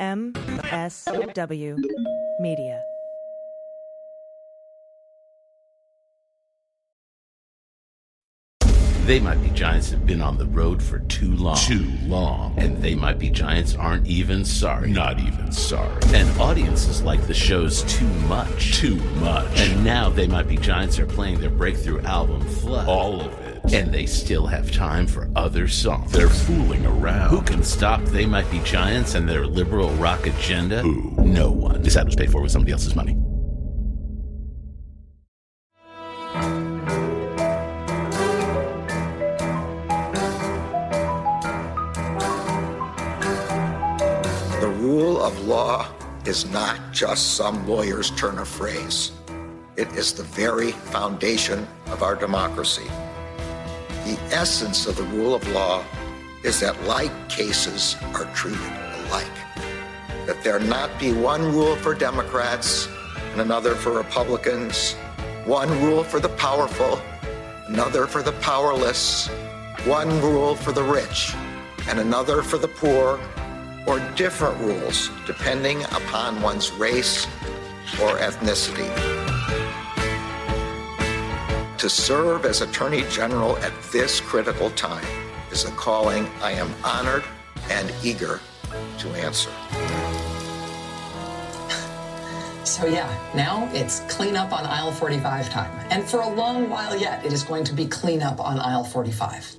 MSW Media. They Might Be Giants have been on the road for too long. And They Might Be Giants aren't even sorry. Not even sorry. And audiences like the shows too much. And now They Might Be Giants are playing their breakthrough album, Flood. All of it. And they still have time for other songs. They're fooling around. Who can stop They Might Be Giants and their liberal rock agenda? Who? No one. This ad was paid for with somebody else's money. The rule of law is not just some lawyer's turn of phrase. It is the very foundation of our democracy. The essence of the rule of law is that like cases are treated alike. That there not be one rule for Democrats and another for Republicans, one rule for the powerful, another for the powerless, one rule for the rich and another for the poor, or different rules depending upon one's race or ethnicity. To serve as Attorney General at this critical time is a calling I am honored and eager to answer. So yeah, now it's clean up on aisle 45 time. And for a long while yet, it is going to be clean up on aisle 45.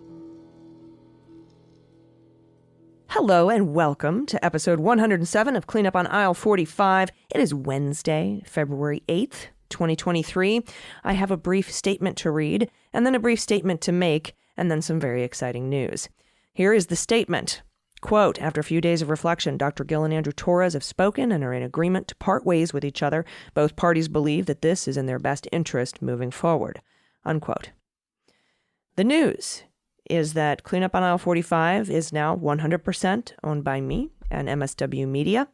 Hello and welcome to episode 107 of Cleanup on Aisle 45. It is Wednesday, February 8th, 2023. I have a brief statement to read, and then a brief statement to make, and then some very exciting news. Here is the statement. Quote, after a few days of reflection, Dr. Gill and Andrew Torres have spoken and are in agreement to part ways with each other. Both parties believe that this is in their best interest moving forward. Unquote. The news is that Cleanup on Aisle 45 is now 100% owned by me and MSW Media,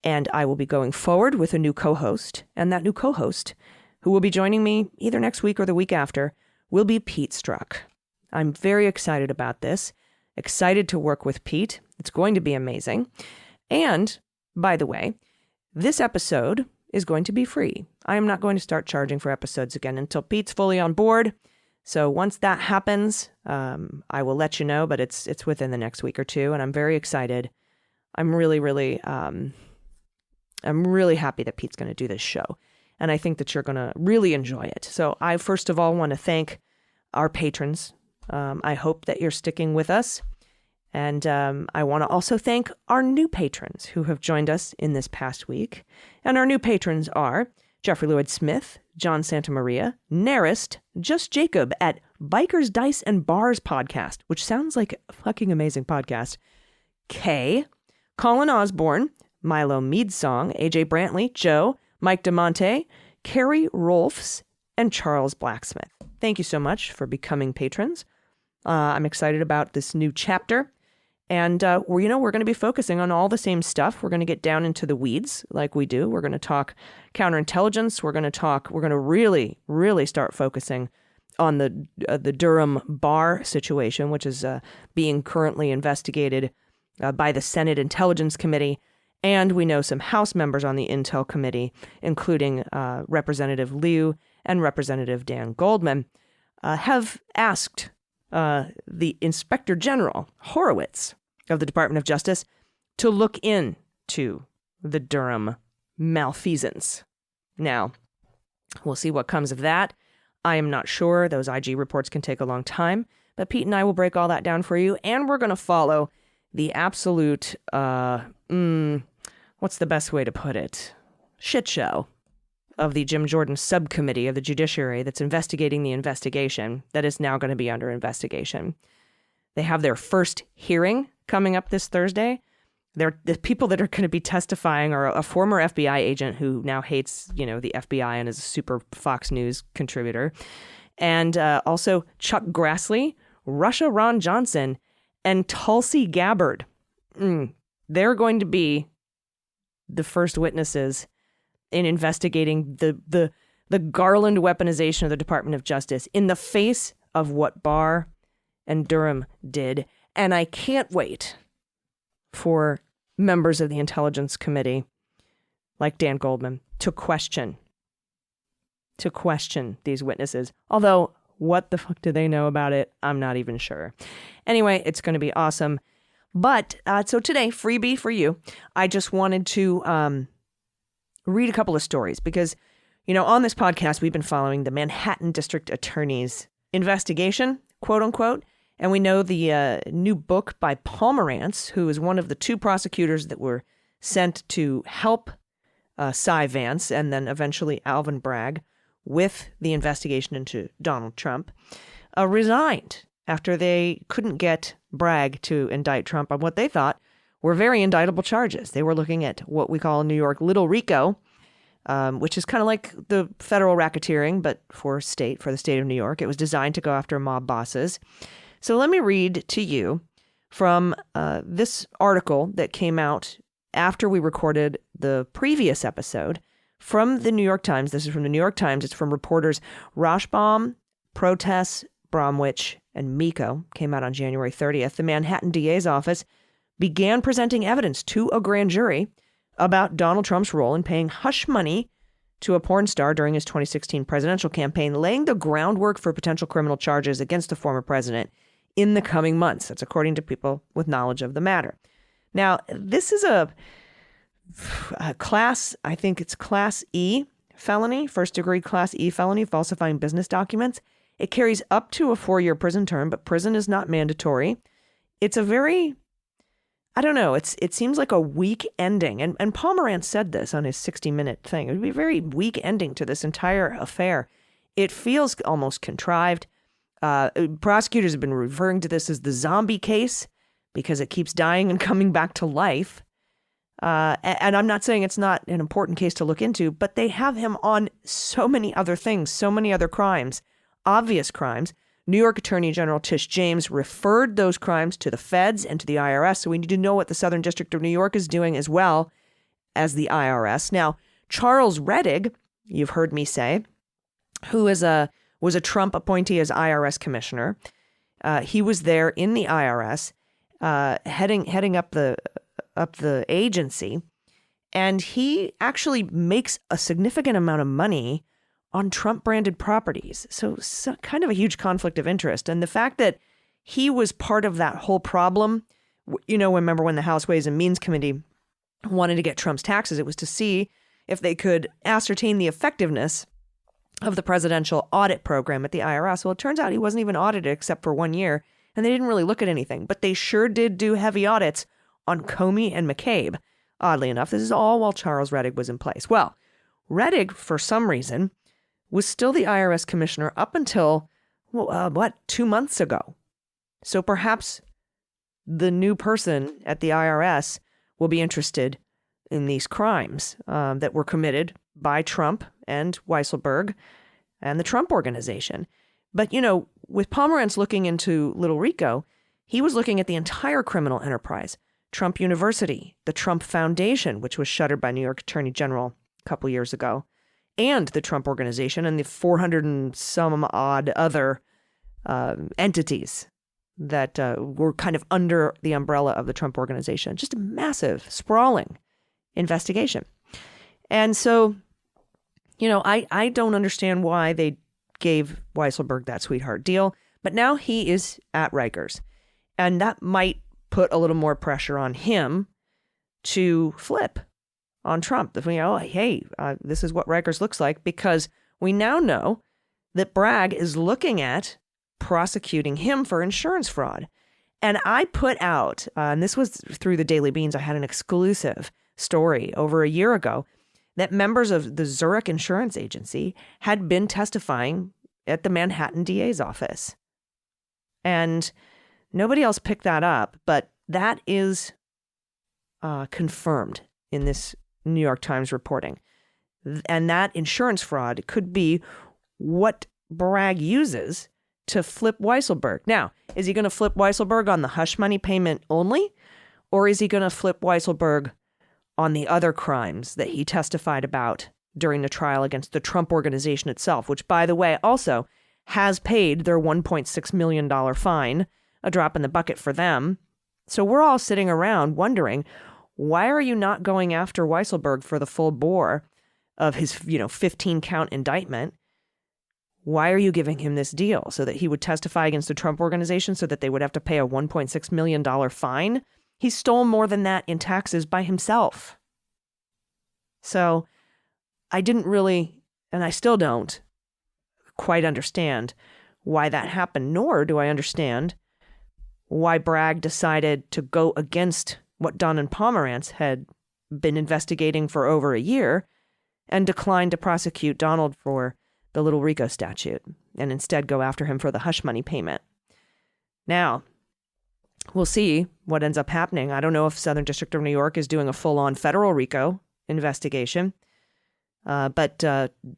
and I will be going forward with a new co-host, and that new co-host, who will be joining me either next week or the week after, will be Pete Strzok. I'm very excited about this, excited to work with Pete. It's going to be amazing. And, by the way, this episode is going to be free. I am not going to start charging for episodes again until Pete's fully on board. So once that happens, I will let you know, but it's within the next week or two, and I'm very excited. I'm really happy that Pete's going to do this show, and I think that you're going to really enjoy it. So I first of all want to thank our patrons. I hope that you're sticking with us, and I want to also thank our new patrons who have joined us in this past week, and our new patrons are Jeffrey Lloyd Smith, John Santamaria, Narist, Just Jacob at Bikers, Dice, and Bars podcast, which sounds like a fucking amazing podcast, Kay, Colin Osborne, Milo Meadsong, AJ Brantley, Joe, Mike DeMonte, Carrie Rolfs, and Charles Blacksmith. Thank you so much for becoming patrons. I'm excited about this new chapter. And, we're going to be focusing on all the same stuff. We're going to get down into the weeds like we do. We're going to talk counterintelligence. We're going to really, really start focusing on the Durham bar situation, which is being currently investigated by the Senate Intelligence Committee. And we know some House members on the Intel Committee, including Representative Liu and Representative Dan Goldman, have asked the Inspector General, Horowitz, of the Department of Justice, to look into the Durham malfeasance. Now, we'll see what comes of that. I am not sure. Those IG reports can take a long time, but Pete and I will break all that down for you, and we're going to follow the absolute, what's the best way to put it? Shit show of the Jim Jordan subcommittee of the judiciary that's investigating the investigation that is now going to be under investigation. They have their first hearing coming up this Thursday. The people that are going to be testifying are a former FBI agent who now hates, the FBI and is a super Fox News contributor. And also Chuck Grassley, Russia Ron Johnson, and Tulsi Gabbard. They're going to be the first witnesses in investigating the Garland weaponization of the Department of Justice in the face of what Barr and Durham did. And I can't wait for members of the Intelligence Committee, like Dan Goldman, to question these witnesses. Although, what the fuck do they know about it? I'm not even sure. Anyway, it's going to be awesome. But, so today, freebie for you, I just wanted to read a couple of stories because, on this podcast, we've been following the Manhattan District Attorney's investigation, quote unquote. And we know the new book by Pomerantz, who is one of the two prosecutors that were sent to help Cy Vance and then eventually Alvin Bragg with the investigation into Donald Trump, resigned after they couldn't get Bragg to indict Trump on what they thought were very indictable charges. They were looking at what we call in New York Little RICO, which is kind of like the federal racketeering, but for the state of New York. It was designed to go after mob bosses. So let me read to you from this article that came out after we recorded the previous episode from the New York Times. This is from the New York Times. It's from reporters Rashbaum, Protess, Bromwich, and Miko. Came out on January 30th. The Manhattan DA's office began presenting evidence to a grand jury about Donald Trump's role in paying hush money to a porn star during his 2016 presidential campaign, laying the groundwork for potential criminal charges against the former president in the coming months. That's according to people with knowledge of the matter. Now, this is a class, I think it's Class E felony, first degree Class E felony, falsifying business documents. It carries up to a 4-year prison term, but prison is not mandatory. It's a very, I don't know, it seems like a weak ending. And Pomerantz said this on his 60-minute thing. It would be a very weak ending to this entire affair. It feels almost contrived. Prosecutors have been referring to this as the zombie case because it keeps dying and coming back to life. And I'm not saying it's not an important case to look into, but they have him on so many other things, so many other crimes, obvious crimes. New York Attorney General Tish James referred those crimes to the feds and to the IRS. So we need to know what the Southern District of New York is doing as well as the IRS. Now, Charles Rettig, you've heard me say, who was a Trump appointee as IRS commissioner. He was there in the IRS, heading up the agency, and he actually makes a significant amount of money on Trump-branded properties. So kind of a huge conflict of interest. And the fact that he was part of that whole problem, remember when the House Ways and Means Committee wanted to get Trump's taxes, it was to see if they could ascertain the effectiveness of the presidential audit program at the IRS. Well, it turns out he wasn't even audited except for 1 year, and they didn't really look at anything. But they sure did do heavy audits on Comey and McCabe. Oddly enough, this is all while Charles Rettig was in place. Well, Rettig, for some reason, was still the IRS commissioner up until, 2 months ago. So perhaps the new person at the IRS will be interested in these crimes that were committed by Trump and Weisselberg and the Trump Organization. But, with Pomerantz looking into Little RICO, he was looking at the entire criminal enterprise. Trump University, the Trump Foundation, which was shuttered by New York Attorney General a couple years ago, and the Trump Organization and the 400 and some odd other entities that were kind of under the umbrella of the Trump Organization. Just a massive, sprawling investigation. And so, I don't understand why they gave Weisselberg that sweetheart deal, but now he is at Rikers. And that might put a little more pressure on him to flip on Trump. This is what Rikers looks like, because we now know that Bragg is looking at prosecuting him for insurance fraud. And I put out, and this was through the Daily Beans, I had an exclusive story over a year ago that members of the Zurich Insurance Agency had been testifying at the Manhattan DA's office. And nobody else picked that up, but that is confirmed in this New York Times reporting. And that insurance fraud could be what Bragg uses to flip Weisselberg. Now, is he going to flip Weisselberg on the hush money payment only? Or is he going to flip Weisselberg on the other crimes that he testified about during the trial against the Trump Organization itself, which, by the way, also has paid their $1.6 million fine, a drop in the bucket for them. So we're all sitting around wondering, why are you not going after Weisselberg for the full bore of his, 15-count indictment? Why are you giving him this deal? So that he would testify against the Trump Organization so that they would have to pay a $1.6 million fine? He stole more than that in taxes by himself. So I didn't really, and I still don't quite understand why that happened, nor do I understand why Bragg decided to go against what Dunn and Pomerantz had been investigating for over a year and declined to prosecute Donald for the Little Rico statute and instead go after him for the hush money payment. Now, we'll see what ends up happening. I don't know if Southern District of New York is doing a full-on federal RICO investigation, but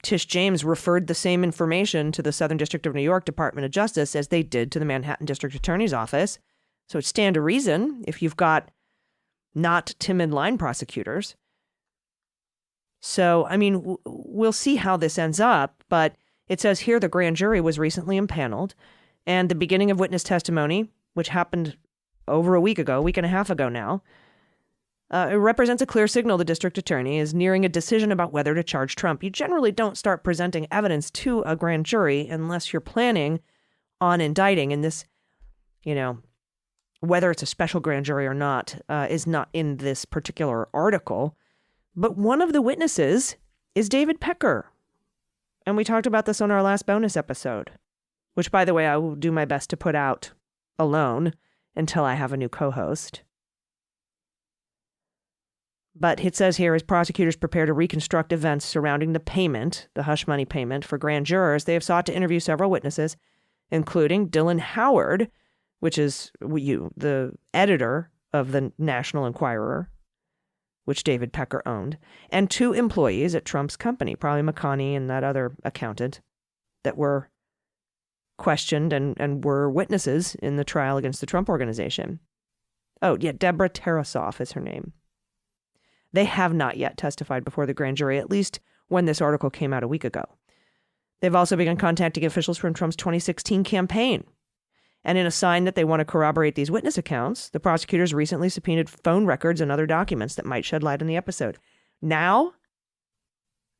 Tish James referred the same information to the Southern District of New York Department of Justice as they did to the Manhattan District Attorney's Office. So it stands to reason if you've got not timid line prosecutors. So, I mean, we'll see how this ends up, but it says here the grand jury was recently impaneled, and the beginning of witness testimony, which happened over a week and a half ago now, it represents a clear signal the district attorney is nearing a decision about whether to charge Trump. You generally don't start presenting evidence to a grand jury unless you're planning on indicting, and this, whether it's a special grand jury or not, is not in this particular article. But one of the witnesses is David Pecker. And we talked about this on our last bonus episode, which, by the way, I will do my best to put out alone until I have a new co-host. But it says here, as prosecutors prepare to reconstruct events surrounding the payment, the hush money payment for grand jurors, they have sought to interview several witnesses, including Dylan Howard, which is the editor of the National Enquirer, which David Pecker owned, and 2 employees at Trump's company, probably McConney and that other accountant, that were questioned and were witnesses in the trial against the Trump Organization. Oh, yeah, Deborah Tarasoff is her name. They have not yet testified before the grand jury, at least when this article came out a week ago. They've also begun contacting officials from Trump's 2016 campaign. And in a sign that they want to corroborate these witness accounts, the prosecutors recently subpoenaed phone records and other documents that might shed light on the episode. Now,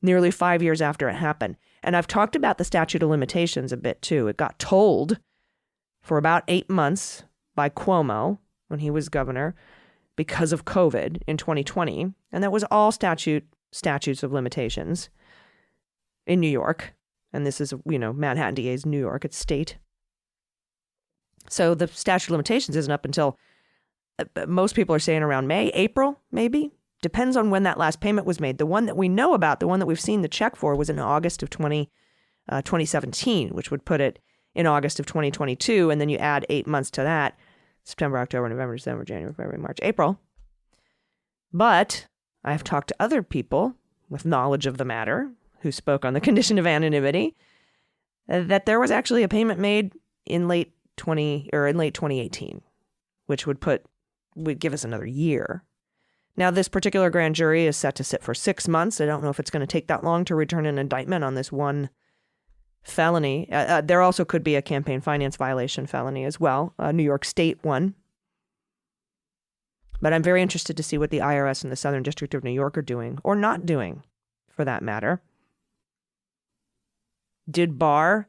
nearly 5 years after it happened, and I've talked about the statute of limitations a bit too. It got told for about 8 months by Cuomo when he was governor because of COVID in 2020, and that was all statutes of limitations in New York. And this is, Manhattan DA's New York, it's state. So the statute of limitations isn't up until, most people are saying around May, April, maybe. Depends on when that last payment was made. The one that we know about, the one that we've seen the check for, was in August of 2017, which would put it in August of 2022. And then you add 8 months to that, September, October, November, December, January, February, March, April. But I've talked to other people with knowledge of the matter who spoke on the condition of anonymity that there was actually a payment made in late 2018, which would give us another year. Now, this particular grand jury is set to sit for 6 months. I don't know if it's going to take that long to return an indictment on this one felony. There also could be a campaign finance violation felony as well, a New York State one. But I'm very interested to see what the IRS and the Southern District of New York are doing, or not doing, for that matter. Did Barr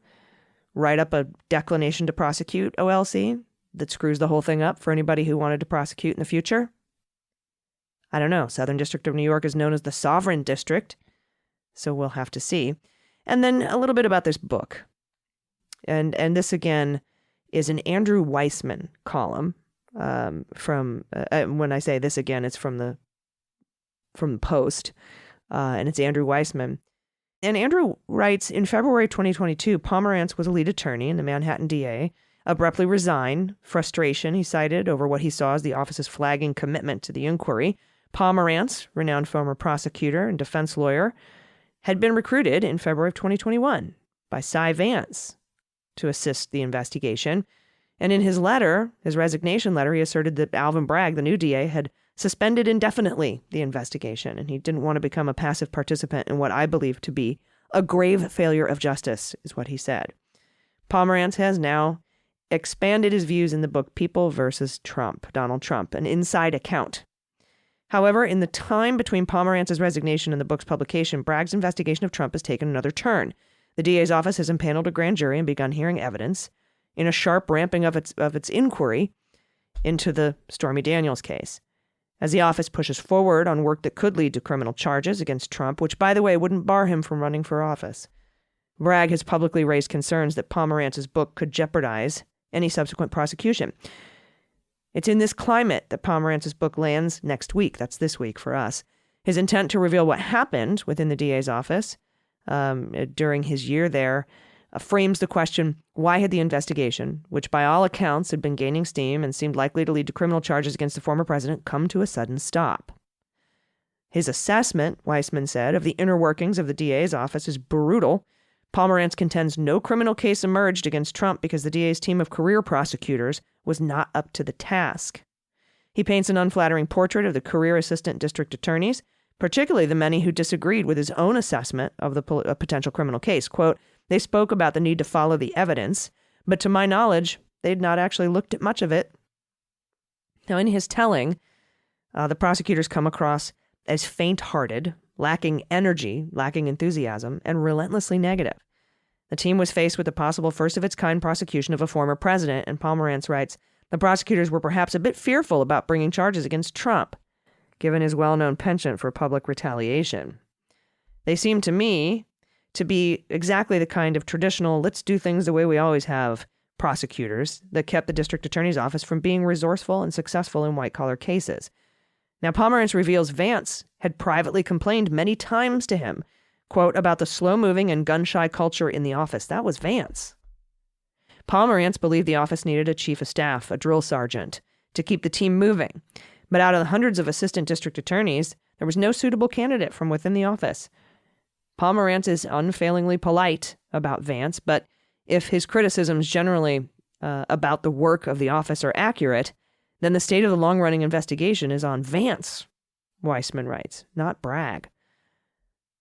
write up a declination to prosecute OLC that screws the whole thing up for anybody who wanted to prosecute in the future? I don't know. Southern District of New York is known as the Sovereign District, so we'll have to see. And then a little bit about this book. And this, again, is an Andrew Weissman column from, when I say this again, it's from the Post, and it's Andrew Weissman. And Andrew writes, in February 2022, Pomerantz was a lead attorney in the Manhattan DA, abruptly resigned, frustration he cited over what he saw as the office's flagging commitment to the inquiry. Pomerantz, renowned former prosecutor and defense lawyer, had been recruited in February of 2021 by Cy Vance to assist the investigation. And in his resignation letter, he asserted that Alvin Bragg, the new DA, had suspended indefinitely the investigation, and he didn't want to become a passive participant in what I believe to be a grave failure of justice, is what he said. Pomerantz has now expanded his views in the book People versus Trump, Donald Trump, an inside account. However, in the time between Pomerantz's resignation and the book's publication, Bragg's investigation of Trump has taken another turn. The DA's office has impaneled a grand jury and begun hearing evidence in a sharp ramping of its inquiry into the Stormy Daniels case. As the office pushes forward on work that could lead to criminal charges against Trump, which, by the way, wouldn't bar him from running for office, Bragg has publicly raised concerns that Pomerantz's book could jeopardize any subsequent prosecution. It's in this climate that Pomerantz's book lands next week. That's this week for us. His intent to reveal what happened within the DA's office during his year there frames the question, why had the investigation, which by all accounts had been gaining steam and seemed likely to lead to criminal charges against the former president, come to a sudden stop? His assessment, Weissman said, of the inner workings of the DA's office is brutal. Pomerantz contends no criminal case emerged against Trump because the DA's team of career prosecutors was not up to the task. He paints an unflattering portrait of the career assistant district attorneys, particularly the many who disagreed with his own assessment of the potential criminal case. Quote, they spoke about the need to follow the evidence, but to my knowledge, they'd not actually looked at much of it. Now, in his telling, the prosecutors come across as faint-hearted, lacking energy, lacking enthusiasm, and relentlessly negative. The team was faced with the possible first-of-its-kind prosecution of a former president, and Pomerantz writes, the prosecutors were perhaps a bit fearful about bringing charges against Trump, given his well-known penchant for public retaliation. They seem to me to be exactly the kind of traditional, let's do things the way we always have prosecutors that kept the district attorney's office from being resourceful and successful in white-collar cases. Now, Pomerantz reveals Vance had privately complained many times to him, quote, about the slow-moving and gun-shy culture in the office. That was Vance. Pomerantz believed the office needed a chief of staff, a drill sergeant, to keep the team moving. But out of the hundreds of assistant district attorneys, there was no suitable candidate from within the office. Pomerantz is unfailingly polite about Vance, but if his criticisms generally about the work of the office are accurate, then the state of the long-running investigation is on Vance, Weissman writes, not Bragg,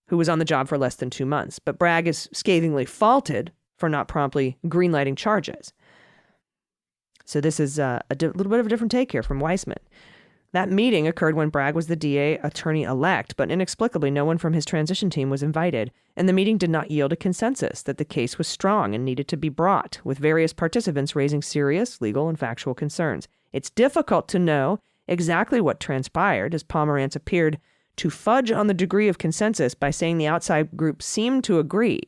who was on the job for less than 2 months. But Bragg is scathingly faulted for not promptly greenlighting charges. So this is a little bit of a different take here from Weissman. That meeting occurred when Bragg was the DA attorney-elect, but inexplicably no one from his transition team was invited, and the meeting did not yield a consensus that the case was strong and needed to be brought, with various participants raising serious legal and factual concerns. It's difficult to know exactly what transpired, as Pomerantz appeared to fudge on the degree of consensus by saying the outside group seemed to agree,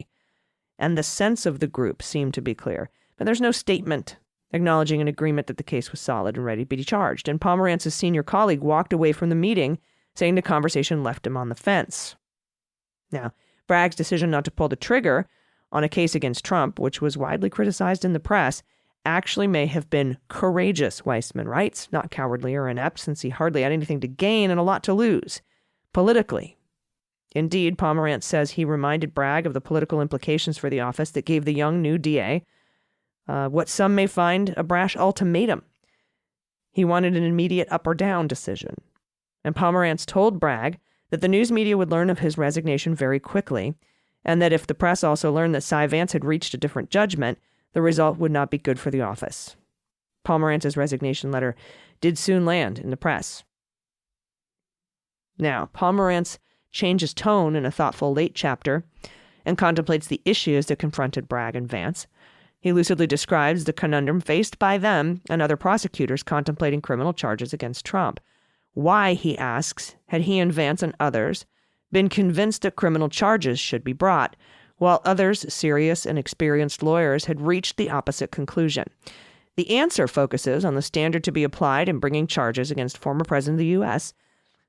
and the sense of the group seemed to be clear. But there's no statement acknowledging an agreement that the case was solid and ready to be charged, and Pomerantz's senior colleague walked away from the meeting, saying the conversation left him on the fence. Now, Bragg's decision not to pull the trigger on a case against Trump, which was widely criticized in the press, actually may have been courageous, Weissman writes, not cowardly or inept, since he hardly had anything to gain and a lot to lose politically. Indeed, Pomerantz says he reminded Bragg of the political implications for the office that gave the young new DA what some may find a brash ultimatum. He wanted an immediate up or down decision. And Pomerantz told Bragg that the news media would learn of his resignation very quickly, and that if the press also learned that Cy Vance had reached a different judgment, the result would not be good for the office. Pomerantz's resignation letter did soon land in the press. Now, Pomerantz changes tone in a thoughtful late chapter and contemplates the issues that confronted Bragg and Vance. He lucidly describes the conundrum faced by them and other prosecutors contemplating criminal charges against Trump. Why, he asks, had he and Vance and others been convinced that criminal charges should be brought, while others, serious and experienced lawyers, had reached the opposite conclusion? The answer focuses on the standard to be applied in bringing charges against former president of the U.S.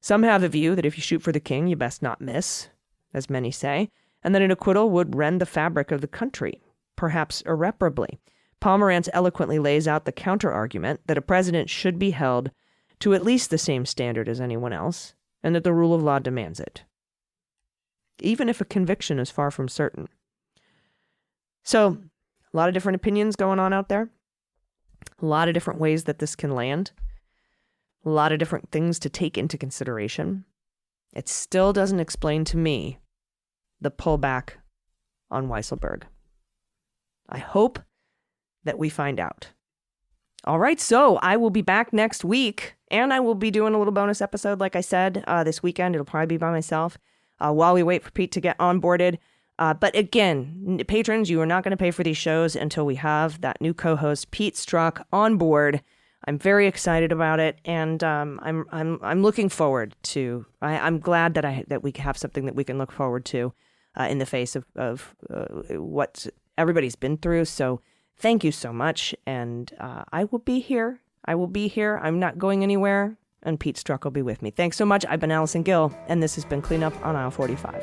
Some have the view that if you shoot for the king, you best not miss, as many say, and that an acquittal would rend the fabric of the country, perhaps irreparably. Pomerantz eloquently lays out the counter-argument that a president should be held to at least the same standard as anyone else, and that the rule of law demands it, even if a conviction is far from certain. So, a lot of different opinions going on out there, a lot of different ways that this can land, a lot of different things to take into consideration. It still doesn't explain to me the pullback on Weisselberg. I hope that we find out. All right, so I will be back next week, and I will be doing a little bonus episode, like I said, this weekend. It'll probably be by myself while we wait for Pete to get onboarded. But again, patrons, you are not going to pay for these shows until we have that new co-host, Pete Strzok, on board. I'm very excited about it, and I'm looking forward to. I'm glad that we have something that we can look forward to in the face of what everybody's been through. So thank you so much, and I will be here. I'm not going anywhere, and Pete Strzok will be with me. Thanks so much. I've been Allison Gill, and this has been Cleanup on Aisle 45.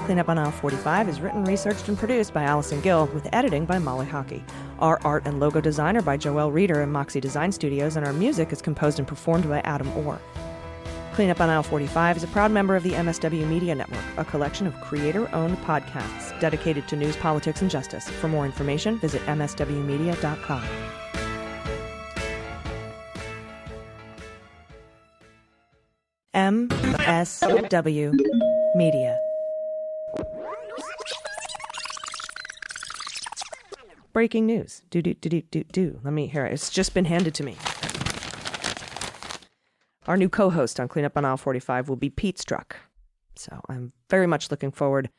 Cleanup on Aisle 45 is written, researched, and produced by Allison Gill, with editing by Molly Hockey. Our art and logo design are by Joelle Reeder and Moxie Design Studios, and our music is composed and performed by Adam Orr. Cleanup on Aisle 45 is a proud member of the MSW Media Network, a collection of creator-owned podcasts dedicated to news, politics, and justice. For more information, visit mswmedia.com. MSW Media. Breaking news. Let me hear it. It's just been handed to me. Our new co-host on Cleanup on Aisle 45 will be Pete Strzok. So I'm very much looking forward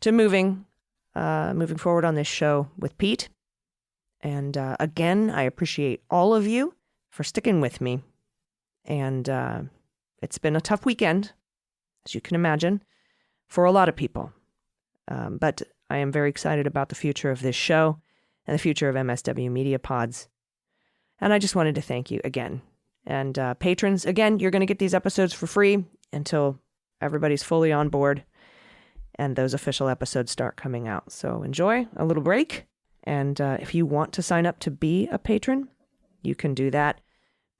to moving forward on this show with Pete. And again, I appreciate all of you for sticking with me. And it's been a tough weekend, as you can imagine, for a lot of people. But I am very excited about the future of this show and the future of MSW Media Pods. And I just wanted to thank you again. And patrons, again, you're going to get these episodes for free until everybody's fully on board and those official episodes start coming out. So enjoy a little break. And if you want to sign up to be a patron, you can do that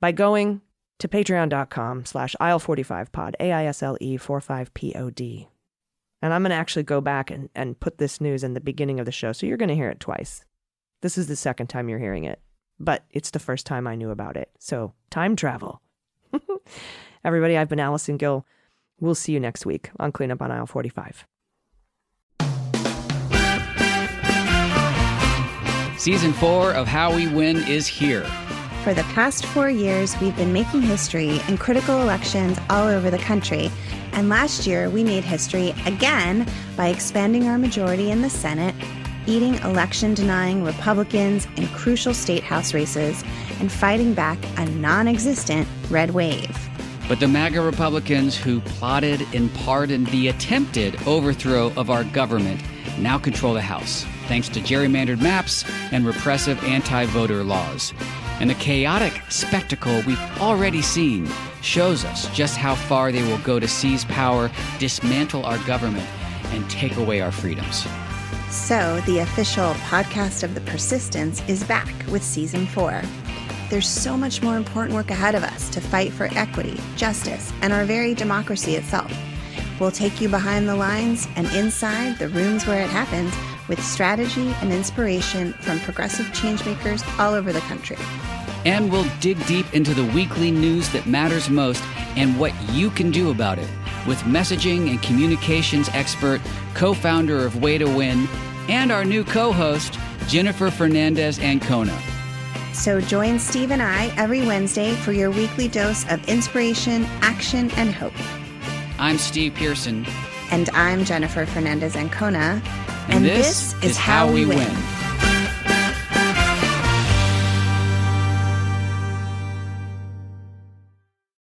by going to patreon.com/aisle45pod, AISLE45POD. And I'm going to actually go back and put this news in the beginning of the show, so you're going to hear it twice. This is the second time you're hearing it, but it's the first time I knew about it. So time travel. Everybody, I've been Allison Gill. We'll see you next week on Cleanup on Aisle 45. Season 4 of How We Win is here. For the past 4 years, we've been making history in critical elections all over the country. And last year, we made history again by expanding our majority in the Senate, beating election-denying Republicans in crucial state house races, and fighting back a non-existent red wave. But the MAGA Republicans who plotted and pardoned the attempted overthrow of our government now control the House, thanks to gerrymandered maps and repressive anti-voter laws. And the chaotic spectacle we've already seen shows us just how far they will go to seize power, dismantle our government, and take away our freedoms. So, the official podcast of The Persistence is back with Season 4. There's so much more important work ahead of us to fight for equity, justice, and our very democracy itself. We'll take you behind the lines and inside the rooms where it happens with strategy and inspiration from progressive changemakers all over the country. And we'll dig deep into the weekly news that matters most and what you can do about it with messaging and communications expert, co-founder of Way to Win, and our new co-host, Jennifer Fernandez-Ancona. So join Steve and I every Wednesday for your weekly dose of inspiration, action, and hope. I'm Steve Pearson. And I'm Jennifer Fernandez-Ancona. And this is How We Win.